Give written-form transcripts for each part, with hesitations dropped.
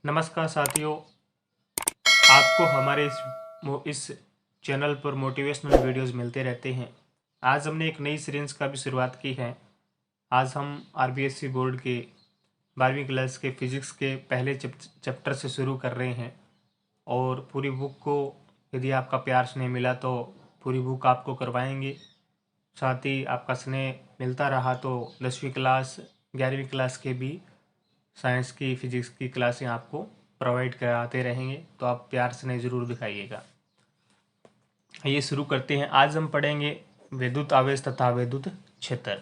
नमस्कार साथियों, आपको हमारे इस चैनल पर मोटिवेशनल वीडियोस मिलते रहते हैं। आज हमने एक नई सीरीज का भी शुरुआत की है। आज हम आरबीएससी बोर्ड के 12वीं क्लास के फिजिक्स के पहले चैप्टर से शुरू कर रहे हैं और पूरी बुक को यदि आपका प्यार स्नेह मिला तो पूरी बुक आपको करवाएंगे। साथ ही आपका स्नेह मिलता रहा तो 10वीं क्लास 11वीं क्लास के भी साइंस की फिजिक्स की क्लासें आपको प्रोवाइड कराते रहेंगे, तो आप प्यार स्नेह ज़रूर दिखाइएगा। ये शुरू करते हैं। आज हम पढ़ेंगे विद्युत आवेश तथा विद्युत क्षेत्र।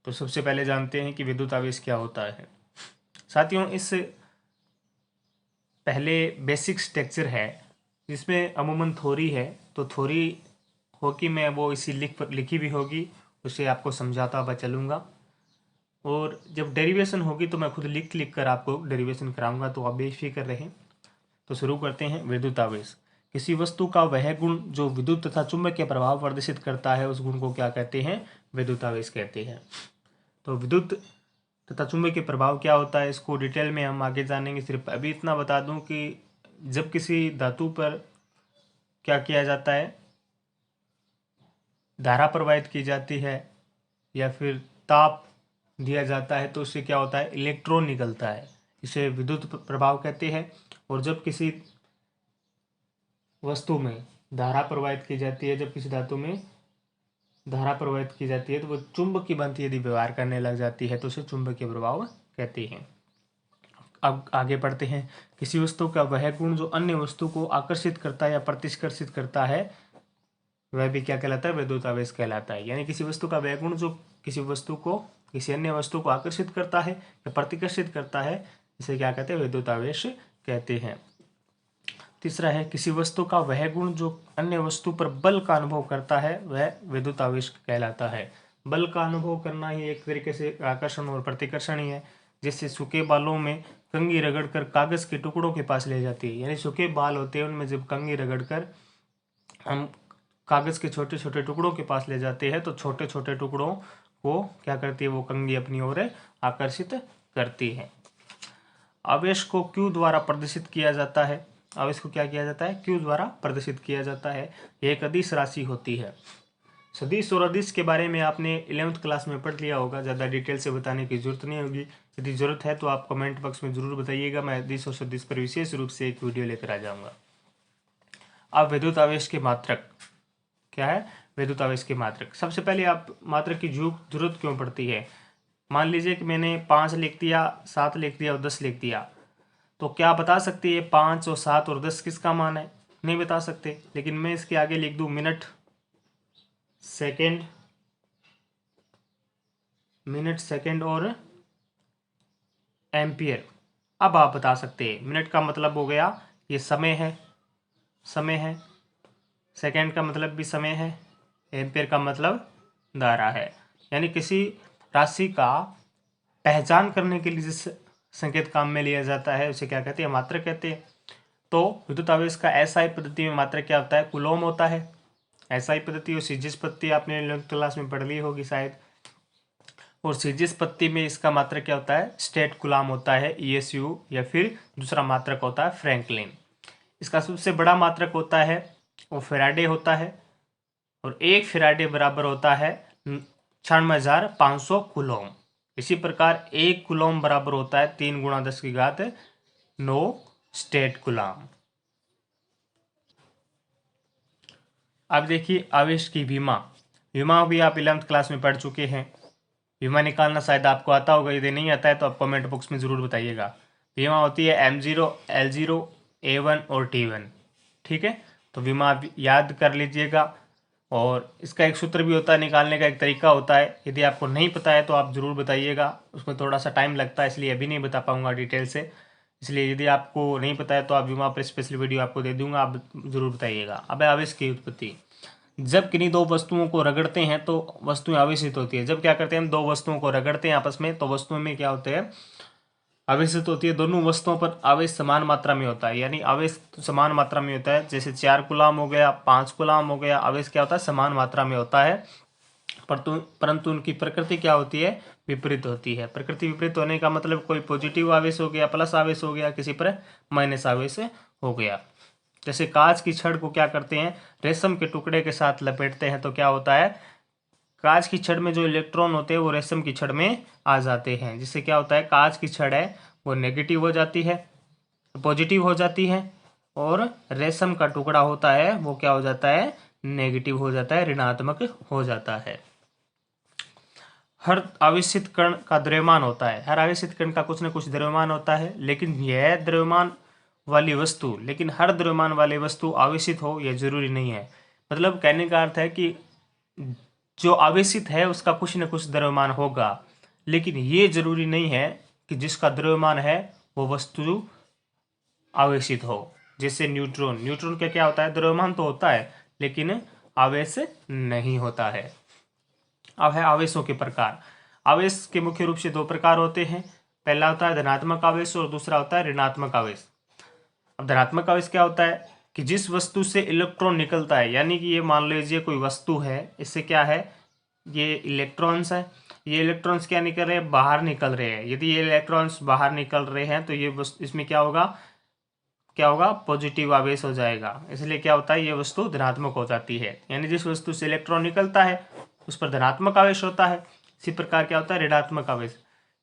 तो सबसे पहले जानते हैं कि विद्युत आवेश क्या होता है। साथियों, इस पहले बेसिक स्ट्रक्चर है जिसमें अमूमन थ्योरी है, तो थ्योरी होगी मैं वो इसी लिखी भी होगी, उसे आपको समझाता हुआ चलूँगा। और जब डेरिवेशन होगी तो मैं खुद लिख कर आपको डेरिवेशन कराऊंगा, तो आप बेफिक्र रहें। तो शुरू करते हैं। विद्युत आवेश किसी वस्तु का वह गुण जो विद्युत तथा चुंबकीय प्रभाव प्रदर्शित करता है, उस गुण को क्या कहते हैं? विद्युत आवेश कहते हैं। तो विद्युत तथा चुंबकीय प्रभाव क्या होता है, इसको डिटेल में हम आगे जानेंगे। सिर्फ अभी इतना बता दूं कि जब किसी धातु पर क्या किया जाता है, धारा प्रवाहित की जाती है या फिर ताप दिया जाता है, तो उससे क्या होता है? इलेक्ट्रॉन निकलता है, इसे विद्युत प्रभाव कहते हैं। और जब किसी वस्तु में धारा प्रवाहित की जाती है, जब किसी धातु में धारा प्रवाहित की जाती है, तो वो चुंबक की भांति यदि व्यवहार करने लग जाती है, तो उसे चुंबकीय प्रभाव कहते हैं। अब आगे पढ़ते हैं। किसी वस्तु का वह गुण जो अन्य वस्तु को आकर्षित करता है या प्रतिकर्षित करता है, वह भी क्या कहलाता है? विद्युत आवेश कहलाता है। यानी किसी वस्तु का वह गुण जो किसी अन्य वस्तु को आकर्षित करता है या प्रतिकर्षित करता है, इसे क्या कहते हैं? विद्युत आवेश कहते हैं। तीसरा है, किसी वस्तु का वह गुण जो अन्य वस्तु पर बल का अनुभव करता है, वह विद्युत आवेश कहलाता है। बल का अनुभव करना ही एक तरीके से आकर्षण और प्रतिकर्षण ही है। जैसे सूखे बालों में कंघी रगड़कर कागज के टुकड़ों के पास ले जाती है, यानी सूखे बाल होते हैं, उनमें जब कंघी रगड़कर हम कागज के छोटे छोटे टुकड़ों के पास ले जाते हैं, तो छोटे छोटे टुकड़ों को क्या करती है? वो कंघी अपनी ओर आकर्षित करती है। आवेश को Q द्वारा प्रदर्शित किया जाता है। आवेश को क्या किया जाता है? Q द्वारा प्रदर्शित किया जाता है। यह एक अदिश राशि होती है। सदिश और अदिश के बारे में आपने 11वीं क्लास में पढ़ लिया होगा, ज़्यादा डिटेल से बताने की जरूरत नहीं होगी। यदि जरूरत है तो आप कमेंट बॉक्स में जरूर बताइएगा, मैं अदिश और सदिश पर विशेष रूप से एक वीडियो लेकर आ जाऊँगा। अब विद्युत आवेश के मात्रक क्या है? विद्युत आवेश के मात्रक। सबसे पहले आप मात्रक की जरूरत क्यों पड़ती है? मान लीजिए कि मैंने 5 लिख दिया, 7 लिख दिया और 10 लिख दिया, तो क्या आप बता सकते हैं 5 और 7 और 10 किसका मान है? नहीं बता सकते। लेकिन मैं इसके आगे लिख दूं मिनट सेकंड और एम्पियर। अब आप बता सकते हैं। मिनट का मतलब हो गया ये समय है, सेकंड का मतलब भी समय है, एम्पियर का मतलब धारा है। यानी किसी राशि का पहचान करने के लिए जिस संकेत काम में लिया जाता है, उसे क्या कहते हैं? मात्रक कहते हैं। तो विद्युत आवेश का एसआई पद्धति में मात्रक क्या होता है? कूलॉम होता है। एसआई पद्धति और सीजीएस पद्धति आपने 11वीं क्लास में पढ़ ली होगी शायद। और सीजीएस पद्धति में इसका मात्रक क्या होता है? स्टेट कूलॉम होता है, ईएसयू, या फिर दूसरा मात्रक होता है फ्रैंकलिन। इसका सबसे बड़ा मात्रक होता है वो फैराडे होता है, और 1 फैराडे बराबर होता है 96,500 कूलॉम। इसी प्रकार 1 कूलॉम बराबर होता है 3 × 10⁹ स्टेट कूलॉम। अब देखिए आवेश की विमा भी आप 11वीं क्लास में पढ़ चुके हैं। विमा निकालना शायद आपको आता होगा, यदि नहीं आता है तो आप कमेंट बॉक्स में ज़रूर बताइएगा। विमा होती है M0, L0, A1 और T1। ठीक है, तो विमा आप याद कर लीजिएगा। और इसका एक सूत्र भी होता है, निकालने का एक तरीका होता है। यदि आपको नहीं पता है तो आप ज़रूर बताइएगा, उसमें थोड़ा सा टाइम लगता है, इसलिए अभी नहीं बता पाऊंगा डिटेल से। इसलिए यदि आपको नहीं पता है तो आप विमा पर स्पेशल वीडियो आपको दे दूंगा, आप ज़रूर बताइएगा। अब आवेश की उत्पत्ति। जब किन्हीं दो वस्तुओं को रगड़ते हैं तो वस्तुएं आवेशित होती है। जब क्या करते हैं हम, दो वस्तुओं को रगड़ते हैं आपस में, तो वस्तुओं में क्या होते हैं? आवेशित होती है। दोनों वस्तुओं पर आवेश समान मात्रा में होता है, यानी आवेश समान मात्रा में होता है। जैसे 4 कूलॉम हो गया, 5 कूलॉम हो गया, आवेश क्या होता है? समान मात्रा में होता है। परंतु उनकी प्रकृति क्या होती है, विपरीत होती है। प्रकृति विपरीत होने का मतलब कोई पॉजिटिव आवेश हो गया, प्लस आवेश हो गया, किसी पर माइनस आवेश हो गया। जैसे कांच की छड़ को क्या करते हैं, रेशम के टुकड़े के साथ लपेटते हैं तो क्या होता है, कांच की छड़ में जो इलेक्ट्रॉन होते हैं वो रेशम की छड़ में आ जाते हैं, जिससे क्या होता है, कांच की छड़ है वो नेगेटिव हो जाती है, पॉजिटिव हो जाती है, और रेशम का टुकड़ा होता है वो क्या हो जाता है, नेगेटिव हो जाता है, ऋणात्मक हो जाता है। हर आवेशित कण का द्रव्यमान होता है, हर आवेशित कण का कुछ न कुछ द्रव्यमान होता है, लेकिन यह द्रव्यमान वाली वस्तु, लेकिन हर द्रव्यमान वाली वस्तु आवेशित हो यह जरूरी नहीं है। मतलब कहने का अर्थ है कि जो आवेशित है उसका कुछ न कुछ द्रव्यमान होगा, लेकिन ये जरूरी नहीं है कि जिसका द्रव्यमान है वो वस्तु आवेशित हो। जैसे न्यूट्रॉन, न्यूट्रॉन का क्या होता है, द्रव्यमान तो होता है लेकिन आवेश नहीं होता है। अब है आवेशों के प्रकार। आवेश के मुख्य रूप से दो प्रकार होते हैं, पहला होता है धनात्मक आवेश और दूसरा होता है ऋणात्मक आवेश। अब धनात्मक आवेश क्या होता है कि जिस वस्तु से इलेक्ट्रॉन निकलता है, यानी कि ये मान लीजिए कोई वस्तु है, इससे क्या है, ये इलेक्ट्रॉन्स है, ये इलेक्ट्रॉन्स क्या निकल रहे हैं, बाहर निकल रहे हैं। यदि ये इलेक्ट्रॉन्स बाहर निकल रहे हैं तो ये इसमें क्या होगा, पॉजिटिव आवेश हो जाएगा, इसलिए क्या होता है, ये वस्तु धनात्मक हो जाती है। यानी जिस वस्तु से इलेक्ट्रॉन निकलता है उस पर धनात्मक आवेश होता है। इसी प्रकार क्या होता है, ऋणात्मक आवेश,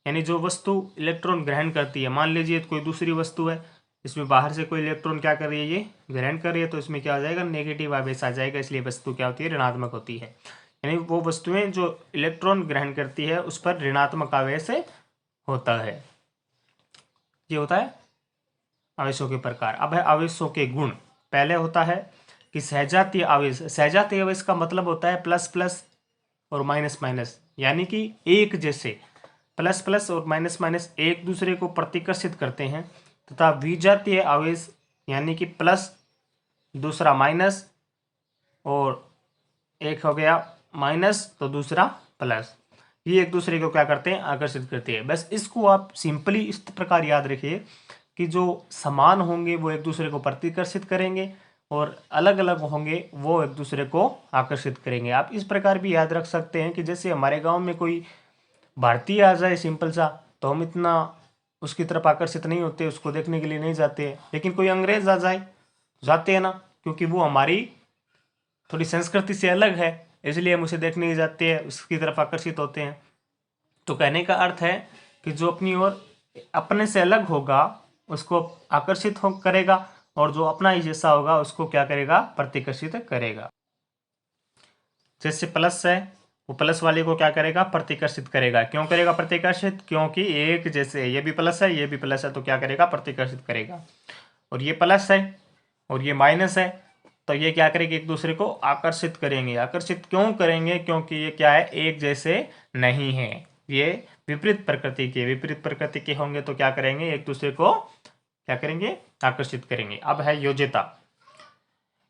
यानी जो वस्तु इलेक्ट्रॉन ग्रहण करती है, मान लीजिए कोई दूसरी वस्तु है, इसमें बाहर से कोई इलेक्ट्रॉन क्या कर रही है, ये ग्रहण कर रही है, तो इसमें क्या हो जाएगा, नेगेटिव आवेश आ जाएगा, इसलिए वस्तु क्या होती है, ऋणात्मक होती है। यानी वो वस्तुएं जो इलेक्ट्रॉन ग्रहण करती है उस पर ऋणात्मक आवेश होता है। ये होता है आवेशों के प्रकार। अब है आवेशों के गुण। पहले होता है कि सहजातीय आवेश। सहजातीय आवेश का मतलब होता है प्लस प्लस और माइनस माइनस, यानी कि एक जैसे प्लस प्लस और माइनस माइनस एक दूसरे को प्रतिकर्षित करते हैं, तथा विजातीय आवेश यानी कि प्लस दूसरा माइनस और एक हो गया माइनस तो दूसरा प्लस, ये एक दूसरे को क्या करते हैं, आकर्षित करते हैं। बस इसको आप सिंपली इस प्रकार याद रखिए कि जो समान होंगे वो एक दूसरे को प्रतिकर्षित करेंगे और अलग अलग होंगे वो एक दूसरे को आकर्षित करेंगे। आप इस प्रकार भी याद रख सकते हैं कि जैसे हमारे गांव में कोई भारतीय आ जाए सिंपल सा, तो हम इतना उसकी तरफ आकर्षित नहीं होते, उसको देखने के लिए नहीं जाते हैं, लेकिन कोई अंग्रेज आ जाए जाते हैं ना, क्योंकि वो हमारी थोड़ी संस्कृति से अलग है, इसलिए हम उसे देखने ही जाते हैं, उसकी तरफ आकर्षित होते हैं। तो कहने का अर्थ है कि जो अपनी ओर अपने से अलग होगा उसको आकर्षित हो करेगा, और जो अपना ही जैसा होगा उसको क्या करेगा, प्रतिकर्षित करेगा। जैसे प्लस है, वो प्लस वाले को क्या करेगा, प्रतिकर्षित करेगा। क्यों करेगा प्रतिकर्षित, क्योंकि एक जैसे ये भी प्लस है ये भी प्लस है, तो क्या करेगा, प्रतिकर्षित करेगा। और ये प्लस है और ये माइनस है, तो ये क्या करेंगे, एक दूसरे को आकर्षित करेंगे। आकर्षित क्यों करेंगे, क्योंकि ये क्या है, एक जैसे नहीं है, ये विपरीत प्रकृति के होंगे, तो क्या करेंगे, एक दूसरे को क्या करेंगे, आकर्षित करेंगे। अब है योज्यता।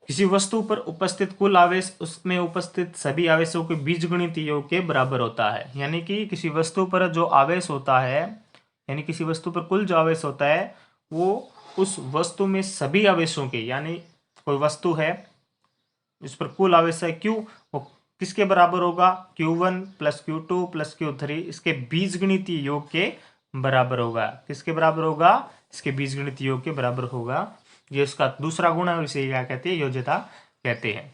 किसी वस्तु पर उपस्थित कुल आवेश उसमें उपस्थित सभी आवेशों के बीजगणित योग के बराबर होता है। यानी कि किसी वस्तु पर जो आवेश होता है, यानी किसी वस्तु पर कुल जो आवेश होता है वो उस वस्तु में सभी आवेशों के, यानी कोई वस्तु है इस पर कुल आवेश है Q, वो किसके बराबर होगा, Q1 plus Q2 plus Q3, इसके बीजगणितीय योग के बराबर होगा। किसके बराबर होगा, इसके बीजगणितीय योग के बराबर होगा। ये उसका दूसरा गुण है, इसे क्या कहते हैं, योज्यता कहते हैं।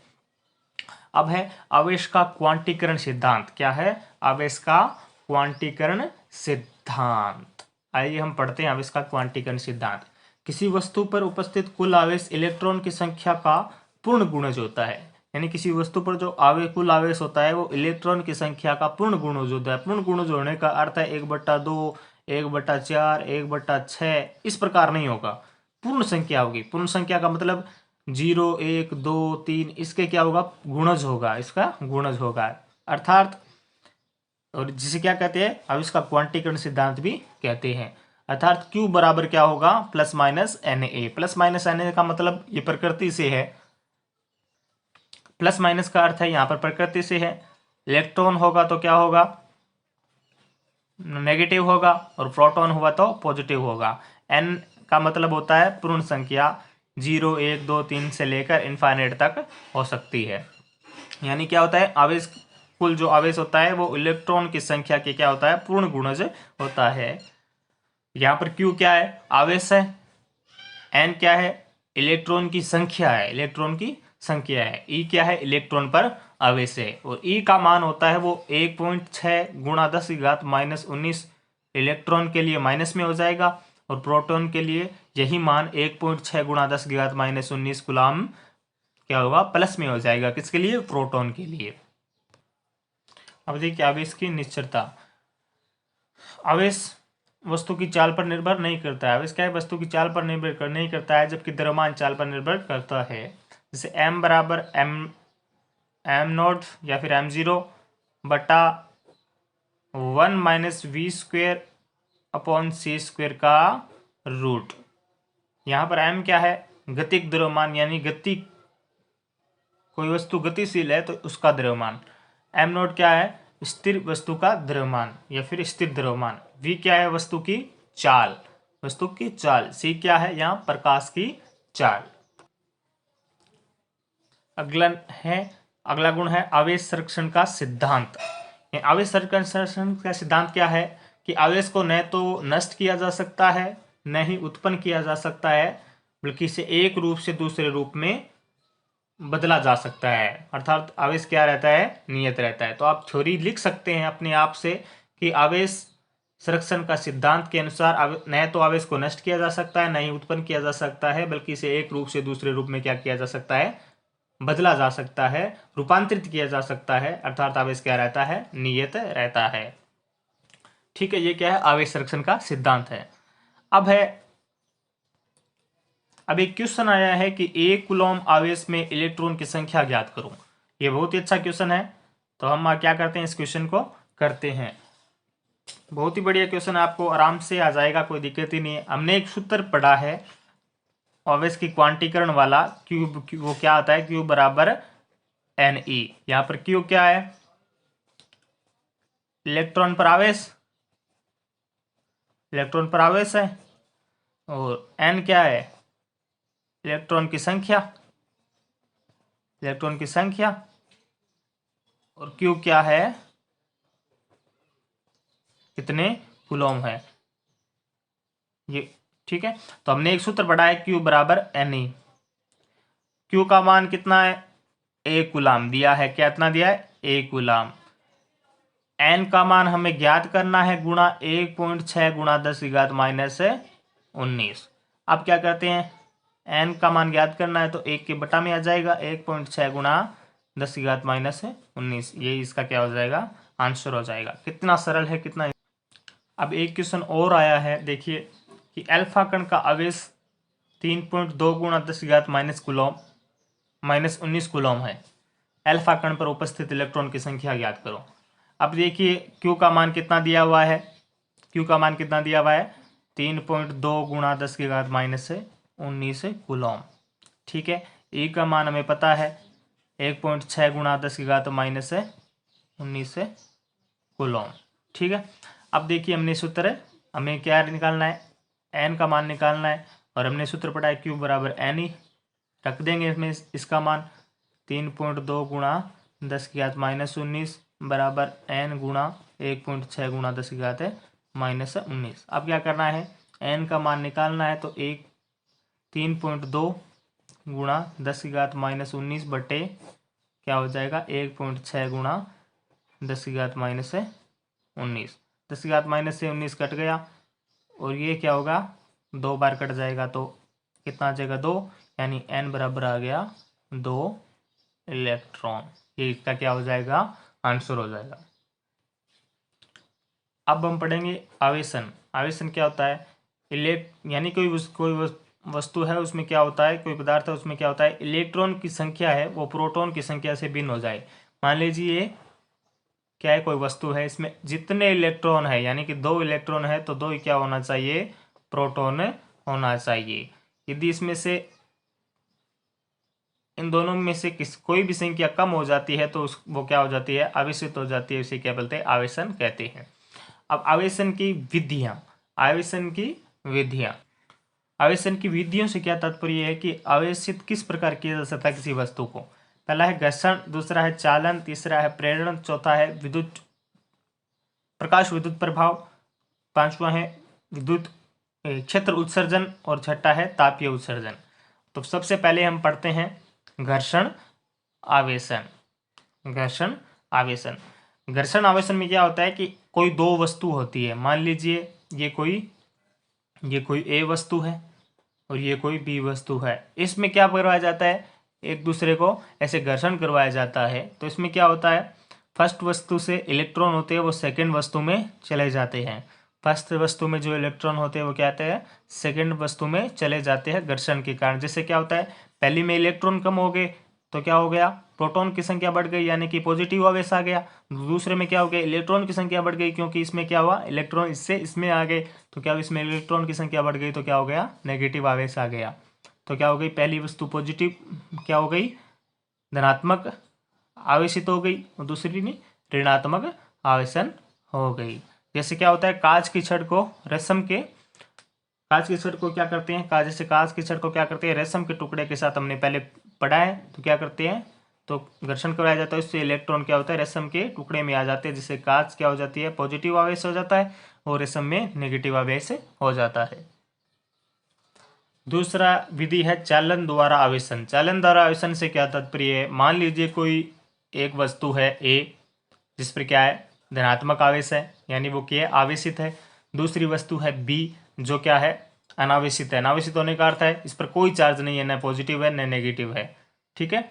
अब है आवेश का क्वांटीकरण सिद्धांत। क्या है, आवेश का क्वांटीकरण सिद्धांत। आइए हम पढ़ते हैं आवेश का क्वांटीकरण सिद्धांत। किसी वस्तु पर उपस्थित कुल आवेश इलेक्ट्रॉन की संख्या का पूर्ण गुणज होता है। यानी किसी वस्तु पर जो कुल आवेश होता है वो इलेक्ट्रॉन की संख्या का पूर्ण गुणज होता है। पूर्ण गुणज होने का अर्थ है 1/2, 1/4, 1/6, इस प्रकार नहीं होगा, पूर्ण संख्या होगी। पूर्ण संख्या का मतलब 0, 1, 2, 3, इसके क्या होगा, गुणज होगा, इसका गुणज होगा अर्थात। और जिसे क्या कहते हैं, अब इसका क्वांटीकरण सिद्धांत भी कहते हैं। अर्थात Q बराबर क्या होगा, plus minus Na। Plus minus Na का मतलब ये प्रकृति से है, प्लस माइनस का अर्थ है यहाँ पर प्रकृति से है। इलेक्ट्रॉन होगा तो क्या होगा, नेगेटिव होगा, और प्रोटॉन हुआ तो पॉजिटिव होगा। N का मतलब होता है पूर्ण संख्या, 0, 1, 2, 3 से लेकर इनफाइनाइट तक हो सकती है। यानी क्या होता है, आवेश कुल जो आवेश होता है वो इलेक्ट्रॉन की संख्या के क्या होता है, पूर्ण गुणज होता है। यहाँ पर Q क्या है, आवेश है, N क्या है, इलेक्ट्रॉन की संख्या है, इलेक्ट्रॉन की संख्या है, E क्या है, इलेक्ट्रॉन पर आवेश है, और E का मान होता है वो 1.6 गुणा 10⁻⁻19 इलेक्ट्रॉन के लिए माइनस में हो जाएगा, और प्रोटॉन के लिए यही मान 1.6 गुणा 10⁻⁻19 कूलम क्या होगा, प्लस में हो जाएगा। किसके लिए, प्रोटॉन के लिए। अब देखिए आवेश की निश्चलता। आवेश वस्तु की चाल पर निर्भर नहीं करता है। आवेश क्या है, वस्तु की चाल पर निर्भर नहीं करता है, जबकि द्रव्यमान चाल पर निर्भर करता है। जैसे m बराबर m नॉट या फिर m0 बटा 1 - v² अपॉन c² का रूट। यहाँ पर m क्या है, गतिक द्रव्यमान, यानी गति, कोई वस्तु गतिशील है तो उसका द्रव्यमान। m नॉट क्या है, स्थिर वस्तु का द्रव्यमान या फिर स्थिर द्रव्यमान। v क्या है, वस्तु की चाल, वस्तु की चाल। c क्या है, यहाँ प्रकाश की चाल। अगला गुण है आवेश संरक्षण का सिद्धांत। आवेश संरक्षण का सिद्धांत क्या है कि आवेश को न तो नष्ट किया जा सकता है, न ही उत्पन्न किया जा सकता है, बल्कि इसे एक रूप से दूसरे रूप में बदला जा सकता है। अर्थात आवेश क्या रहता है, नियत रहता है। तो आप थ्योरी लिख सकते हैं अपने आप से कि आवेश संरक्षण का सिद्धांत के अनुसार न तो आवेश को नष्ट किया जा सकता है, न ही उत्पन्न किया जा सकता है, बल्कि इसे एक रूप से दूसरे रूप में क्या किया जा सकता है, बदला जा सकता है, रूपांतरित किया जा सकता है। अर्थात आवेश क्या रहता है, नियत रहता है। ठीक है, ये क्या है, आवेश संरक्षण का सिद्धांत है। अब एक क्वेश्चन आया है कि 1 कूलम आवेश में इलेक्ट्रॉन की संख्या ज्ञात करो। ये बहुत ही अच्छा क्वेश्चन है, तो हम क्या करते हैं, इस क्वेश्चन को करते हैं। बहुत ही बढ़िया क्वेश्चन, आपको आराम से आ जाएगा, कोई दिक्कत ही नहीं है। हमने एक सूत्र पढ़ा है आवेश की क्वांटीकरण वाला, क्यूब, वो क्या आता है, क्यू बराबर Ne। यहाँ पर क्यू क्या है, इलेक्ट्रॉन पर आवेश, इलेक्ट्रॉन पर आवेश है, और N क्या है, इलेक्ट्रॉन की संख्या, इलेक्ट्रॉन की संख्या, और Q क्या है, कितने कूलम है ये। ठीक है, तो हमने एक सूत्र पढ़ा है Q बराबर Ne। Q का मान कितना है, 1 कूलम दिया है, क्या इतना दिया है, 1 कूलम। N का मान हमें ज्ञात करना है, गुणा 1.6 गुणा 10⁻⁻19। अब क्या करते हैं, N का मान ज्ञात करना है तो 1 के बटा में आ जाएगा, 1.6 गुणा 10⁻⁻19, ये इसका क्या हो जाएगा, आंसर हो जाएगा। कितना सरल है, कितना। अब एक क्वेश्चन और आया है, देखिए कि अल्फा कण का आवेश 3.2 गुणा 10⁻⁻19 कूलम है। अल्फा कण पर उपस्थित इलेक्ट्रॉन की संख्या ज्ञात करो। अब देखिए क्यू का मान कितना दिया हुआ है, क्यू का मान कितना दिया हुआ है, 3.2 गुणा 10⁻⁻19 कूलम। ठीक है, ई का मान हमें पता है 1.6 गुणा 10⁻⁻19 कूलम। ठीक है, अब देखिए हमने सूत्र, हमें क्या निकालना है, एन का मान निकालना है, और हमने सूत्र पढ़ा है क्यू बराबर एन ई। रख देंगे इसमें इसका मान 3.2 गुणा 10⁻⁻19 बराबर एन गुणा 1.6 गुणा 10⁻⁻19। अब क्या करना है, एन का मान निकालना है, तो 3.2 गुणा 10⁻⁻19 बटे क्या हो जाएगा, 1.6 गुणा 10⁻⁻19। 10⁻⁻19 कट गया, और ये क्या होगा, 2 बार कट जाएगा, तो कितना आ जाएगा, 2, यानी n बराबर आ गया 2 इलेक्ट्रॉन। ये इसका क्या हो जाएगा, आंसर हो जाएगा। अब हम पढ़ेंगे आवेशन। आवेशन क्या होता है, यानी कोई वस्तु है, उसमें क्या होता है, कोई पदार्थ है, उसमें क्या होता है, इलेक्ट्रॉन की संख्या है वो प्रोटॉन की संख्या से भिन्न हो जाए। मान लीजिए क्या है, कोई वस्तु है, इसमें जितने इलेक्ट्रॉन है, यानी कि 2 इलेक्ट्रॉन है, तो 2 ही क्या होना चाहिए, प्रोटॉन होना चाहिए। यदि इसमें से इन दोनों में से कोई भी संख्या कम हो जाती है तो वो क्या हो जाती है, आवेशित हो जाती है, इसे क्या बोलते हैं, आवेशन कहते हैं। अब आवेशन की विधियां, आवेशन की विधियां, आवेशन की विधियों से क्या तात्पर्य है कि आवेशित किस प्रकार किया जा सकता है किसी वस्तु को। पहला है घर्षण, दूसरा है चालन, तीसरा है प्रेरण, चौथा है विद्युत प्रकाश विद्युत प्रभाव, पांचवा है विद्युत क्षेत्र उत्सर्जन और छठा है तापीय उत्सर्जन। तो सबसे पहले हम पढ़ते हैं घर्षण आवेशन। घर्षण आवेशन, घर्षण आवेशन में क्या होता है कि कोई दो वस्तु होती है, मान लीजिए ये कोई ए वस्तु है और ये कोई बी वस्तु है। इसमें क्या करवाया जाता है, एक दूसरे को ऐसे घर्षण करवाया जाता है। तो इसमें क्या होता है, फर्स्ट वस्तु से इलेक्ट्रॉन होते हैं वो सेकंड वस्तु में चले जाते हैं। फर्स्ट वस्तु में जो इलेक्ट्रॉन होते हैं वो क्या होते हैं, सेकंड वस्तु में चले जाते हैं घर्षण के कारण। जैसे क्या होता है, पहली में इलेक्ट्रॉन कम हो गए तो क्या हो गया, प्रोटॉन की संख्या बढ़ गई यानी कि पॉजिटिव आवेश आ गया। दूसरे में क्या हो गया, इलेक्ट्रॉन की संख्या बढ़ गई क्योंकि इसमें क्या हुआ, इलेक्ट्रॉन इससे इसमें आ गए तो क्या, इसमें इलेक्ट्रॉन की संख्या बढ़ गई तो क्या हो गया, नेगेटिव आवेश आ गया। तो क्या हो गई, पहली वस्तु पॉजिटिव क्या हो गई, धनात्मक आवेशित हो गई और दूसरी में ऋणात्मक आवेशन हो गई। जैसे क्या होता है, कांच की छड़ को क्या करते हैं, कांच की छड़ को क्या करते हैं, रेशम के टुकड़े के साथ हमने पहले पढ़ा है। तो क्या करते हैं, तो घर्षण कराया जाता है, उससे इलेक्ट्रॉन क्या होता है, रेशम के टुकड़े में आ जाते हैं, जिससे कांच क्या हो जाती है, पॉजिटिव आवेश हो जाता है और रेशम में नेगेटिव आवेश हो जाता है। दूसरा विधि है चालन द्वारा आवेशन। चालन द्वारा आवेशन से क्या तात्पर्य है, मान लीजिए कोई एक वस्तु है ए जिस पर क्या है, धनात्मक आवेश है यानी वो क्या है, आवेशित है। दूसरी वस्तु है बी जो क्या है, अनावेशित है। अनावेशित होने का अर्थ है इस पर कोई चार्ज नहीं है, न पॉजिटिव है न नेगेटिव है। ठीक है,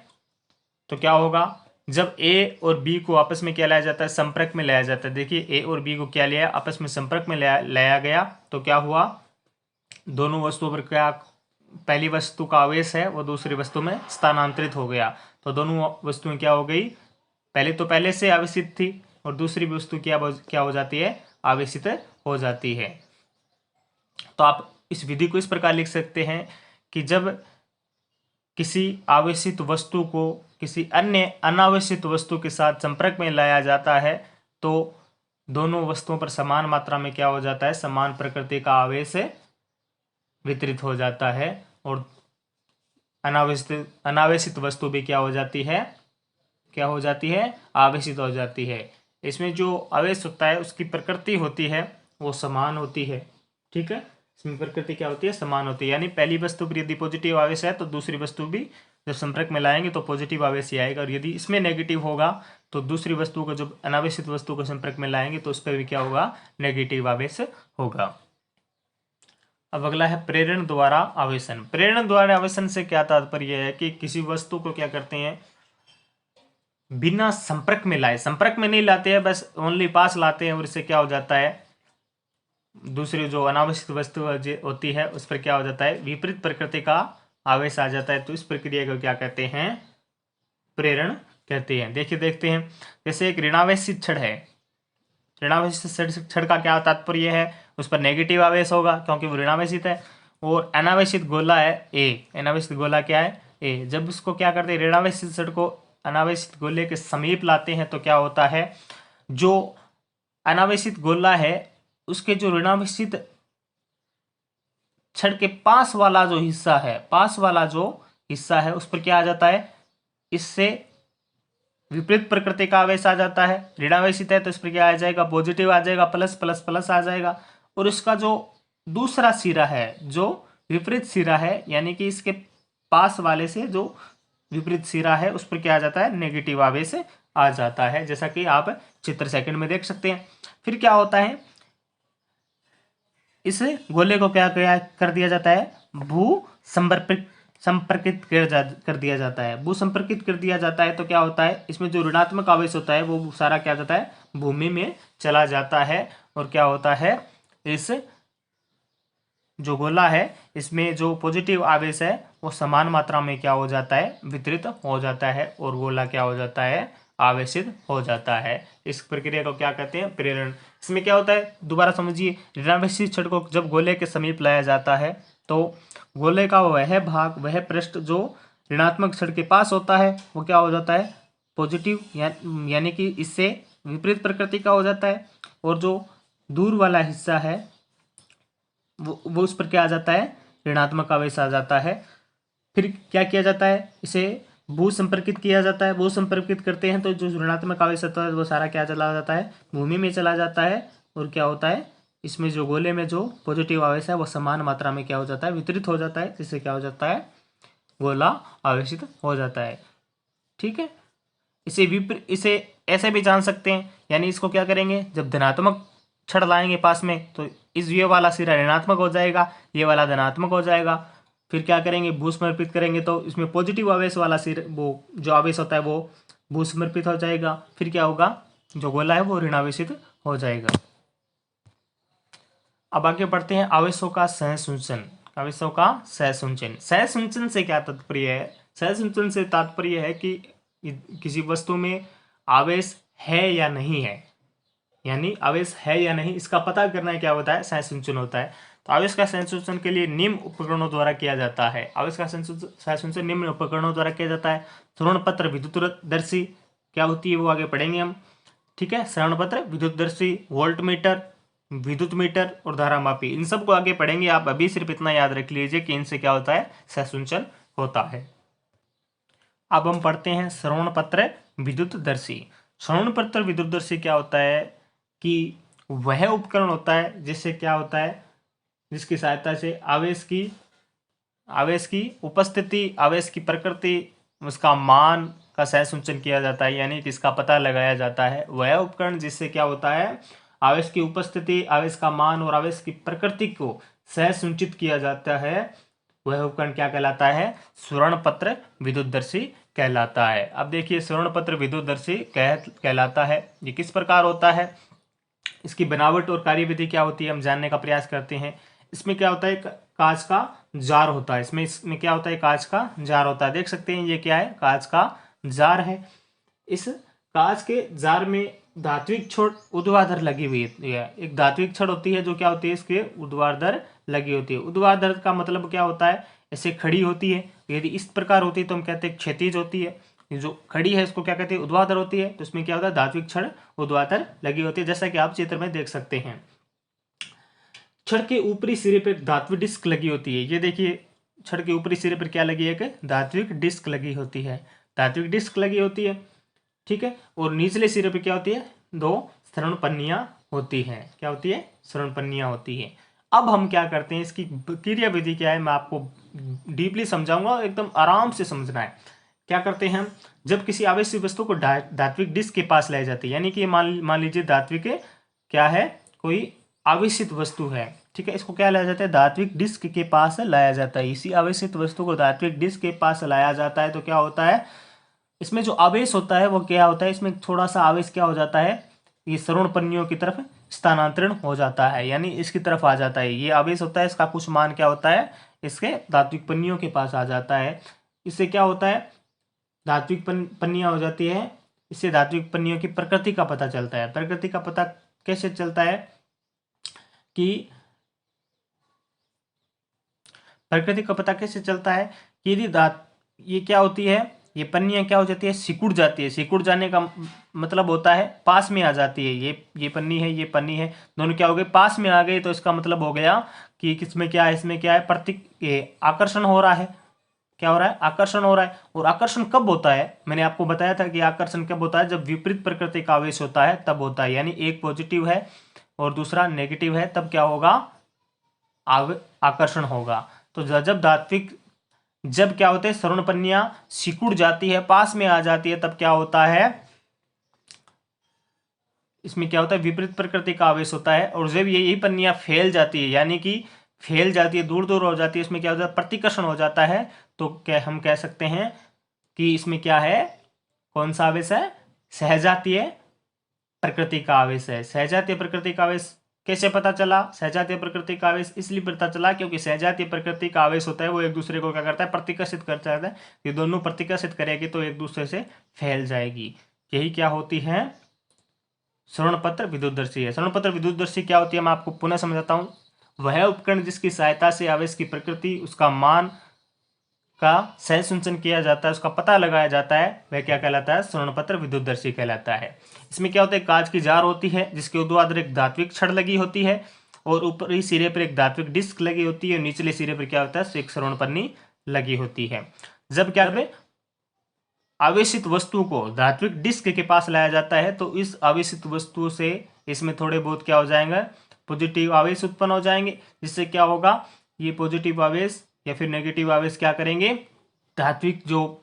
तो क्या होगा, जब ए और बी को आपस में क्या लाया जाता है, संपर्क में लाया जाता है। देखिए ए और बी को क्या लिया, आपस में संपर्क में लाया गया तो क्या हुआ, दोनों वस्तुओं पर क्या, पहली वस्तु का आवेश है वो दूसरी वस्तु में स्थानांतरित हो गया। तो दोनों वस्तुएं क्या हो गई, पहले तो पहले से आवेशित थी और दूसरी वस्तु क्या हो जाती है, आवेशित हो जाती है। तो आप इस विधि को इस प्रकार लिख सकते हैं कि जब किसी आवेशित वस्तु को किसी अन्य अनावेशित वस्तु के साथ संपर्क में लाया जाता है तो दोनों वस्तुओं पर समान मात्रा में क्या हो जाता है, समान प्रकृति का आवेश वितरित हो जाता है और अनावेशित वस्तु भी क्या हो जाती है, आवेशित हो जाती है। इसमें जो आवेश होता है उसकी प्रकृति होती है वो समान होती है। ठीक है, इसमें प्रकृति क्या होती है, समान होती है। यानी पहली वस्तु पर यदि पॉजिटिव आवेश है तो दूसरी वस्तु भी जब संपर्क में लाएंगे तो पॉजिटिव आवेश ही आएगा, और यदि इसमें नेगेटिव होगा तो दूसरी वस्तु को जब अनावेशित वस्तु को संपर्क में लाएंगे तो उस पर भी क्या होगा, नेगेटिव आवेश होगा। अब अगला है प्रेरण द्वारा आवेशन। प्रेरण द्वारा आवेशन से क्या तात्पर्य है कि किसी वस्तु को क्या करते हैं, बिना संपर्क में लाए, संपर्क में नहीं लाते हैं, बस ओनली पास लाते हैं और इससे क्या हो जाता है, दूसरी जो अनावश्यक वस्तु होती है उस पर क्या हो जाता है, विपरीत प्रकृति का आवेश आ जाता है। तो इस प्रक्रिया को क्या कहते हैं, प्रेरण कहते हैं। देखते हैं, जैसे एक ऋणावेशित छड़ है, ऋणावेशित छड़ का क्या तात्पर्य है, उस पर नेगेटिव आवेश होगा क्योंकि वो ऋणावेशित है। और अनावेशित गोला है ए, अनावेशित गोला क्या है, ए। जब उसको क्या करते हैं, ऋणावेशित छड़ को अनावेशित गोले के समीप लाते हैं तो क्या होता है, जो अनावेशित गोला है उसके जो ऋणावेशित छड़ के पास वाला जो हिस्सा है उस पर क्या आ जाता है, इससे विपरीत प्रकृति का आवेश आ जाता है। ऋणावेशित है तो इस पर क्या आ जाएगा, पॉजिटिव आ जाएगा, प्लस प्लस प्लस आ जाएगा। और इसका जो दूसरा सिरा है, जो विपरीत सिरा है, यानी कि इसके पास वाले से जो विपरीत सिरा है उस पर क्या आ जाता है, नेगेटिव आवेश आ जाता है, जैसा कि आप चित्र सेकंड में देख सकते हैं। फिर क्या होता है, इस गोले को क्या कर दिया जाता है, भू संपर्कित कर दिया जाता है। भू संपर्कित कर दिया जाता है तो क्या होता है, इसमें जो ऋणात्मक आवेश होता है वो सारा क्या जाता है, भूमि में चला जाता है। और क्या होता है, इस जो गोला है इसमें जो पॉजिटिव आवेश है वो समान मात्रा में क्या हो जाता है, वितरित हो जाता है और गोला क्या हो जाता है, आवेशित हो जाता है। इस प्रक्रिया को क्या कहते हैं, प्रेरण। इसमें क्या होता है, दोबारा समझिए, ऋणावेशित छड़ को जब गोले के समीप लाया जाता है तो गोले का वह भाग, वह पृष्ठ जो ऋणात्मक छड़ के पास होता है वो क्या हो जाता है, पॉजिटिव यानी कि इससे विपरीत प्रकृति का हो जाता है। और जो दूर वाला हिस्सा है वो उस पर क्या आ जाता है, ऋणात्मक आवेश आ जाता है। फिर क्या किया जाता है, इसे भू संपर्कित किया जाता है। भू संपर्कित करते हैं तो जो ऋणात्मक आवेश होता है वो सारा क्या चला जाता है, भूमि में चला जाता है। और क्या होता है, इसमें जो गोले में जो पॉजिटिव आवेश है वो समान मात्रा में क्या हो जाता है, वितरित हो जाता है, जिससे क्या हो जाता है, गोला आवेशित हो जाता है। ठीक है, इसे ऐसे भी जान सकते हैं, यानी इसको क्या करेंगे, जब धनात्मक छड़ लाएंगे पास में तो ये वाला सिरा ऋणात्मक हो जाएगा, ये वाला धनात्मक हो जाएगा। फिर क्या करेंगे, भू समर्पित करेंगे तो इसमें पॉजिटिव आवेश वाला सिर, वो जो आवेश होता है वो भू समर्पित हो जाएगा। फिर क्या होगा, जो गोला है वो ऋणावेशित हो जाएगा। अब आगे बढ़ते हैं आवेशों का सहसंचन। आवेशों का सहसंचन, सहसंचन से क्या तात्पर्य है, सहसंचन से तात्पर्य है कि किसी वस्तु में आवेश है या नहीं है, यानी आवेश है या नहीं इसका पता करना है, क्या होता है, सहसंचन होता है। तो आवेश का सहसंचन के लिए निम्न उपकरणों द्वारा किया जाता है। आवेश का सहसंचन निम्न उपकरणों द्वारा किया जाता है। श्रवणपत्र विद्युतदर्शी क्या होती है वो आगे पढ़ेंगे हम। ठीक है, श्रवणपत्र विद्युतदर्शी, वोल्ट मीटर, विद्युत मीटर और धारामापी, इन सबको आगे पढ़ेंगे। आप अभी सिर्फ इतना याद रख लीजिए कि इनसे क्या होता है, सहसंचन होता है। अब हम पढ़ते हैं श्रवणपत्र विद्युतदर्शी। श्रवणपत्र विद्युतदर्शी क्या होता है कि वह उपकरण होता है जिससे क्या होता है, जिसकी सहायता से आवेश की उपस्थिति, आवेश की प्रकृति, उसका मान का सहसंचन किया जाता है, यानी कि इसका पता लगाया जाता है। वह उपकरण जिससे क्या होता है, आवेश की उपस्थिति, आवेश का मान और आवेश की प्रकृति को सहसंचित किया जाता है, वह उपकरण क्या कहलाता है, स्वर्णपत्र विद्युतदर्शी कहलाता है। अब देखिए स्वर्णपत्र विद्युतदर्शी कहलाता है, ये किस प्रकार होता है, इसकी बनावट और कार्यविधि क्या होती है हम जानने का प्रयास करते हैं। इसमें क्या होता है, कांच का जार होता है, इसमें क्या होता है, कांच का जार होता है। देख सकते हैं ये क्या है, कांच का जार है। इस कांच के जार में धात्विक छड़ ऊर्ध्वाधर लगी हुई है। एक धात्विक छड़ होती है जो क्या होती है, इसके ऊर्ध्वाधर लगी होती है। ऊर्ध्वाधर का मतलब क्या होता है, ऐसे खड़ी होती है। यदि इस प्रकार होती है तो हम कहते हैं क्षैतिज होती है। ये जो खड़ी है इसको क्या कहते हैं, ऊर्ध्वाधर होती है। तो इसमें क्या होता है, धात्विक छड़ ऊर्ध्वाधर लगी होती है, जैसा कि आप चित्र में देख सकते हैं। छड़ के ऊपरी सिरे पर धात्विक डिस्क लगी होती है। ये देखिए छड़ के ऊपरी सिरे पर क्या लगी है, कि धात्विक डिस्क लगी होती है, धात्विक डिस्क लगी होती है। ठीक है, और निचले सिरे पे क्या होती है, दो शरणपन्नियां होती हैं। क्या होती है, शरणपन्नियां होती है। अब हम क्या करते हैं, इसकी क्रिया विधि क्या है मैं आपको डीपली समझाऊंगा, एकदम आराम से समझना है। क्या करते हैं हम, जब किसी आवेशित वस्तु को धात्विक डिस्क के पास लाई जाती है, यानी कि मान लीजिए धात्विक क्या है, कोई आवेशित वस्तु है। ठीक है, इसको क्या लाया जाता है, धात्विक डिस्क के पास लाया जाता है। इसी आवेशित वस्तु को धात्विक डिस्क के पास लाया जाता है तो क्या होता है, इसमें जो आवेश होता है वो क्या होता है, इसमें थोड़ा सा आवेश क्या हो जाता है, ये श्रवणपन्नियों की तरफ स्थानांतरण हो जाता है, यानी इसकी तरफ आ जाता है। ये आवेश होता है, इसका कुछ मान क्या होता है, इसके धात्विक पन्नियों के पास आ जाता है। इससे क्या होता है, धात्विक पन्नियां हो जाती है। इससे धात्विक पन्नियों की प्रकृति का पता चलता है। प्रकृति का पता कैसे चलता है कि प्रकृति का पता कैसे चलता है कि यदि ये क्या होती है, ये पन्नियां क्या हो जाती है, सिकुड़ जाती है। सिकुड़ जाने का मतलब होता है पास में आ जाती है। ये पन्नी है, ये पन्नी है, दोनों क्या हो गए, पास में आ गए। तो इसका मतलब हो गया कि किसमें क्या है, इसमें क्या है, आकर्षण हो रहा है। क्या हो रहा है, आकर्षण हो रहा है। और आकर्षण कब होता है, मैंने आपको बताया था कि आकर्षण कब होता है, जब विपरीत प्रकृति का आवेश होता है तब होता है। यानी एक पॉजिटिव है और दूसरा नेगेटिव है, तब क्या होगा, आकर्षण होगा। तो जब क्या होता है, श्रवणपन्नियां सिकुड़ जाती है, पास में आ जाती है, तब क्या होता है, इसमें क्या होता है, विपरीत प्रकृति का आवेश होता है। और जब यही पन्नियां फैल जाती है, यानी कि फैल जाती है, दूर दूर हो जाती है, इसमें क्या होता है, प्रतिकर्षण हो जाता है। तो क्या हम कह सकते हैं कि इसमें क्या है, कौन सा आवेश है, सहजातीय प्रकृति का आवेश है। सहजातीय प्रकृति का आवेश कैसे पता चला, सहजातीय प्रकृति का आवेश इसलिए पता चला क्योंकि सहजातीय प्रकृति का आवेश होता है वो एक दूसरे को क्या करता है, प्रतिकर्षित करता है। ये दोनों प्रतिकर्षित करेगी तो एक दूसरे से फैल जाएगी। यही क्या होती है, श्रवणपत्र विद्युतदर्शी है। श्रवणपत्र विद्युतदर्शी क्या होती है मैं आपको पुनः समझाता हूँ। वह उपकरण जिसकी सहायता से आवेश की प्रकृति, उसका मान का सहसंचन किया जाता है, उसका पता लगाया जाता है, वह क्या कहलाता है, श्रवणपत्र विद्युतदर्शी कहलाता है। इसमें क्या होता है, कांच की जार होती है जिसके ऊर्ध्वाधर एक धात्विक छड़ लगी होती है और ऊपरी सिरे पर एक धात्विक डिस्क लगी होती है। निचले सिरे पर क्या होता है, एक श्रवणपन्नी लगी होती है। जब क्या आवेशित वस्तु को धात्विक डिस्क के पास लाया जाता है तो इस आवेशित वस्तु से इसमें थोड़े बहुत क्या हो जाएंगे, पॉजिटिव आवेश उत्पन्न हो जाएंगे, जिससे क्या होगा, ये पॉजिटिव आवेश या फिर नेगेटिव आवेश क्या करेंगे, धात्विक जो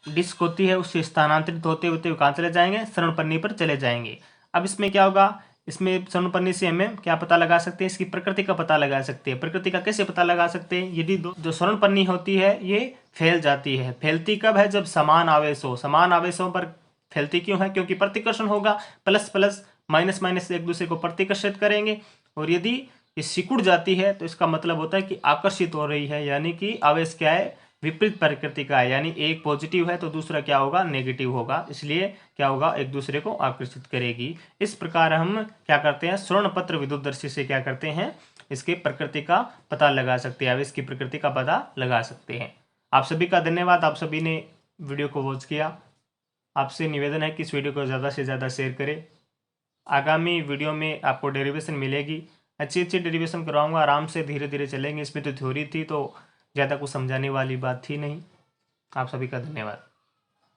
डिस्क होती है उससे स्थानांतरित होते होते कहाँ चले जाएंगे, शरणपन्नी पर चले जाएंगे। अब इसमें क्या होगा, इसमें शरणपन्नी से हमें क्या पता लगा सकते हैं, इसकी प्रकृति का पता लगा सकते हैं। प्रकृति का कैसे पता लगा सकते हैं, यदि जो शरणपन्नी होती है ये फैल जाती है। फैलती कब है, जब समान आवेश हो। समान आवेशों पर फैलती क्यों है, क्योंकि प्रतिकर्षण होगा, प्लस प्लस माइनस माइनस एक दूसरे को प्रतिकर्षित करेंगे। और यदि ये सिकुड़ जाती है तो इसका मतलब होता है कि आकर्षित हो रही है, यानी कि आवेश क्या है, विपरीत प्रकृति का है, यानी एक पॉजिटिव है तो दूसरा क्या होगा, नेगेटिव होगा, इसलिए क्या होगा, एक दूसरे को आकर्षित करेगी। इस प्रकार हम क्या करते हैं, स्वर्णपत्र विद्युतदर्शी से क्या करते हैं, इसके प्रकृति का पता लगा सकते हैं, आवेश की प्रकृति का पता लगा सकते हैं। आप सभी का धन्यवाद, आप सभी ने वीडियो को वॉच किया। आपसे निवेदन है कि इस वीडियो को ज़्यादा से ज़्यादा शेयर करें। आगामी वीडियो में आपको डेरिवेशन मिलेगी, अच्छी अच्छी डेरिवेशन करवाऊंगा, आराम से धीरे धीरे चलेंगे। इसमें तो थ्योरी थी तो ज़्यादा कुछ समझाने वाली बात थी नहीं। आप सभी का धन्यवाद।